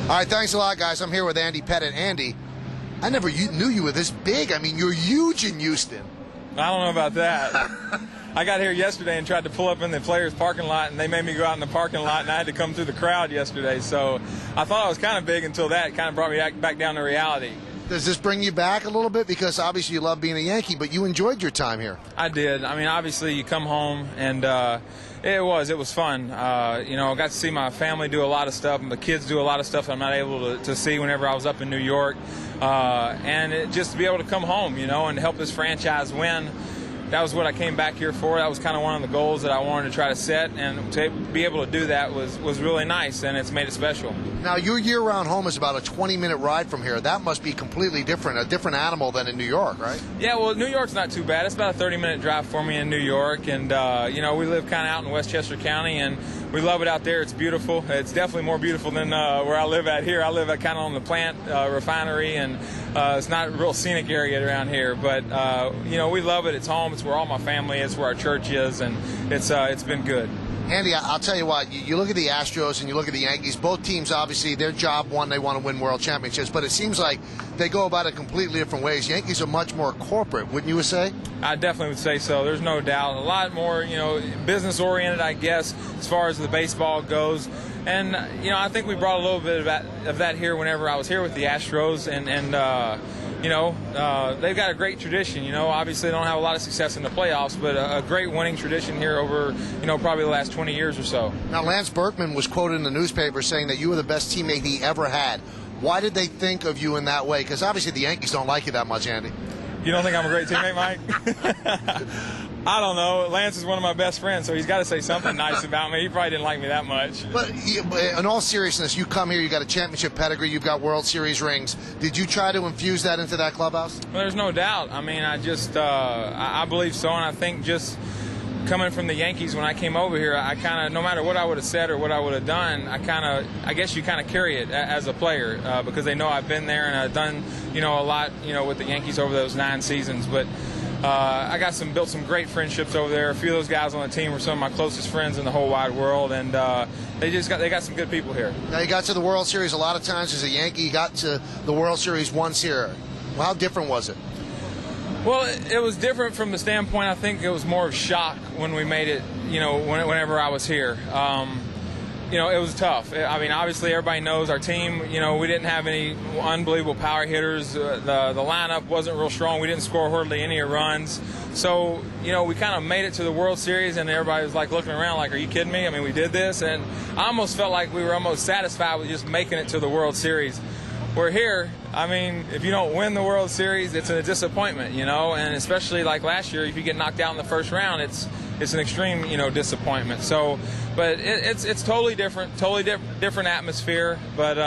All right, thanks a lot, guys. I'm here with Andy Pettitte. Andy, I never knew you were this big. I mean, you're huge in Houston. I don't know about that. I got here yesterday and tried to pull up in the players' parking lot, and they made me go out in the parking lot, and I had to come through the crowd yesterday. So I thought I was kind of big until that kind of brought me back down to reality. Does this bring you back a little bit? Because obviously you love being a Yankee, but you enjoyed your time here. I did. I mean, obviously you come home, and it was fun. You know, I got to see my family do a lot of stuff, and the kids do a lot of stuff I'm not able to see whenever I was up in New York. Just to be able to come home, you know, and help this franchise win. That was what I came back here for. That was kind of one of the goals that I wanted to try to set, and to be able to do that was really nice, and it's made it special. Now, your year-round home is about a 20-minute ride from here. That must be completely different, a different animal than in New York, right? Yeah, well, New York's not too bad. It's about a 30-minute drive for me in New York, and, you know, we live kind of out in Westchester County, and we love it out there. It's beautiful. It's definitely more beautiful than where I live at here. I live kind of on the plant refinery, and it's not a real scenic area around here, but, you know, we love it. It's home. It's where all my family is, where our church is, and it's been good. Andy, I'll tell you what, you look at the Astros and you look at the Yankees, both teams, obviously, their job one, they want to win world championships, but it seems like they go about it completely different ways. Yankees are much more corporate, wouldn't you say? I definitely would say so. There's no doubt. A lot more, you know, business-oriented, I guess, as far as the baseball goes. And, you know, I think we brought a little bit of that here whenever I was here with the Astros, and you know, they've got a great tradition. You know, obviously they don't have a lot of success in the playoffs, but a great winning tradition here over, you know, probably the last 20 years or so. Now, Lance Berkman was quoted in the newspaper saying that you were the best teammate he ever had. Why did they think of you in that way? Because obviously the Yankees don't like you that much, Andy. You don't think I'm a great teammate, Mike? I don't know. Lance is one of my best friends, so he's got to say something nice about me. He probably didn't like me that much. But in all seriousness, you come here, you got a championship pedigree, you've got World Series rings. Did you try to infuse that into that clubhouse? Well, there's no doubt. I mean, I believe so, and I think just coming from the Yankees when I came over here, I kind of, no matter what I would have said or what I would have done, I guess you kind of carry it as a player because they know I've been there and I've done, you know, a lot, you know, with the Yankees over those 9 seasons. But I built some great friendships over there. A few of those guys on the team were some of my closest friends in the whole wide world, and they got some good people here. Now, you got to the World Series a lot of times as a Yankee. You got to the World Series once here. Well, how different was it? Well, it was different from the standpoint, I think it was more of shock when we made it, you know, whenever I was here. You know, it was tough. I mean, obviously everybody knows our team, you know, we didn't have any unbelievable power hitters. The lineup wasn't real strong. We didn't score hardly any runs. So, you know, we kind of made it to the World Series, and everybody was like looking around like, are you kidding me? I mean, we did this, and I almost felt like we were almost satisfied with just making it to the World Series. We're here. I mean, if you don't win the World Series, it's a disappointment, you know, and especially like last year, if you get knocked out in the first round, it's an extreme, you know, disappointment. So, but it's totally different atmosphere, but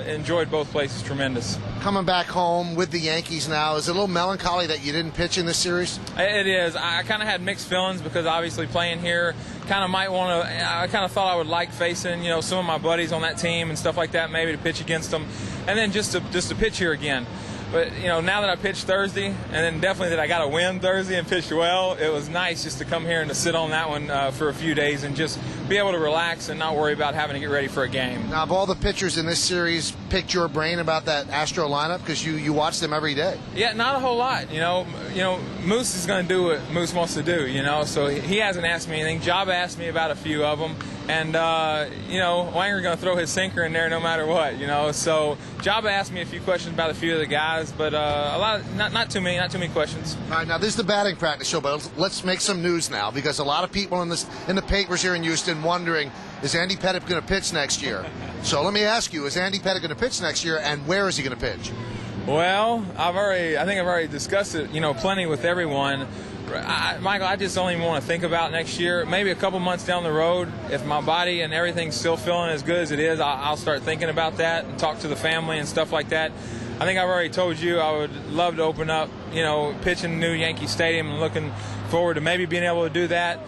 enjoyed both places tremendous. Coming back home with the Yankees now, is it a little melancholy that you didn't pitch in this series? It is. I kind of had mixed feelings because obviously playing here, I kind of thought I would like facing, you know, some of my buddies on that team and stuff like that, maybe to pitch against them, and then just to pitch here again. But, you know, now that I pitched Thursday, and then definitely that I got to win Thursday and pitched well, it was nice just to come here and to sit on that one for a few days and just be able to relax and not worry about having to get ready for a game. Now, have all the pitchers in this series picked your brain about that Astro lineup? Because you watch them every day. Yeah, not a whole lot. You know, Moose is going to do what Moose wants to do, you know, so he hasn't asked me anything. Job asked me about a few of them. And, you know, Wanger's going to throw his sinker in there no matter what, you know. So Job asked me a few questions about a few of the guys, but not too many questions. All right, now this is the batting practice show, but let's make some news now because a lot of people in the papers here in Houston wondering, is Andy Pettitte going to pitch next year? So let me ask you, is Andy Pettitte going to pitch next year, and where is he going to pitch? Well, I think I've already discussed it, you know, plenty with everyone. Michael, I just don't even want to think about next year. Maybe a couple months down the road, if my body and everything's still feeling as good as it is, I'll start thinking about that and talk to the family and stuff like that. I think I've already told you I would love to open up, you know, pitching new Yankee Stadium and looking forward to maybe being able to do that.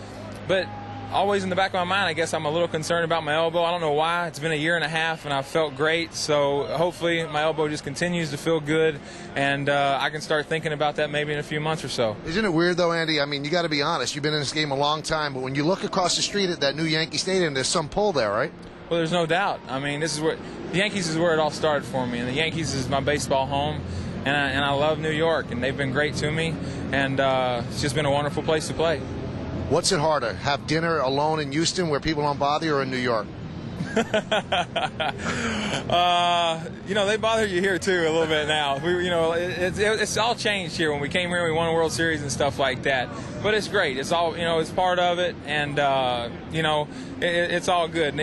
But always in the back of my mind, I guess I'm a little concerned about my elbow. I don't know why. It's been a year and a half, and I've felt great. So hopefully my elbow just continues to feel good, and I can start thinking about that maybe in a few months or so. Isn't it weird, though, Andy? I mean, you got to be honest. You've been in this game a long time, but when you look across the street at that new Yankee Stadium, there's some pull there, right? Well, there's no doubt. I mean, this is where the Yankees is where it all started for me, and the Yankees is my baseball home, and I love New York, and they've been great to me, and it's just been a wonderful place to play. What's it harder, have dinner alone in Houston where people don't bother you, or in New York? They bother you here too a little bit now. It's all changed here. When we came here, we won a World Series and stuff like that. But it's great. It's all, it's part of it, and it's all good.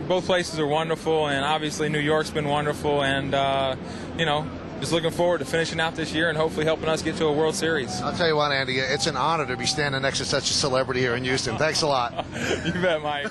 Both places are wonderful, and obviously New York's been wonderful, and just looking forward to finishing out this year and hopefully helping us get to a World Series. I'll tell you what, Andy, it's an honor to be standing next to such a celebrity here in Houston. Thanks a lot. You bet, Mike.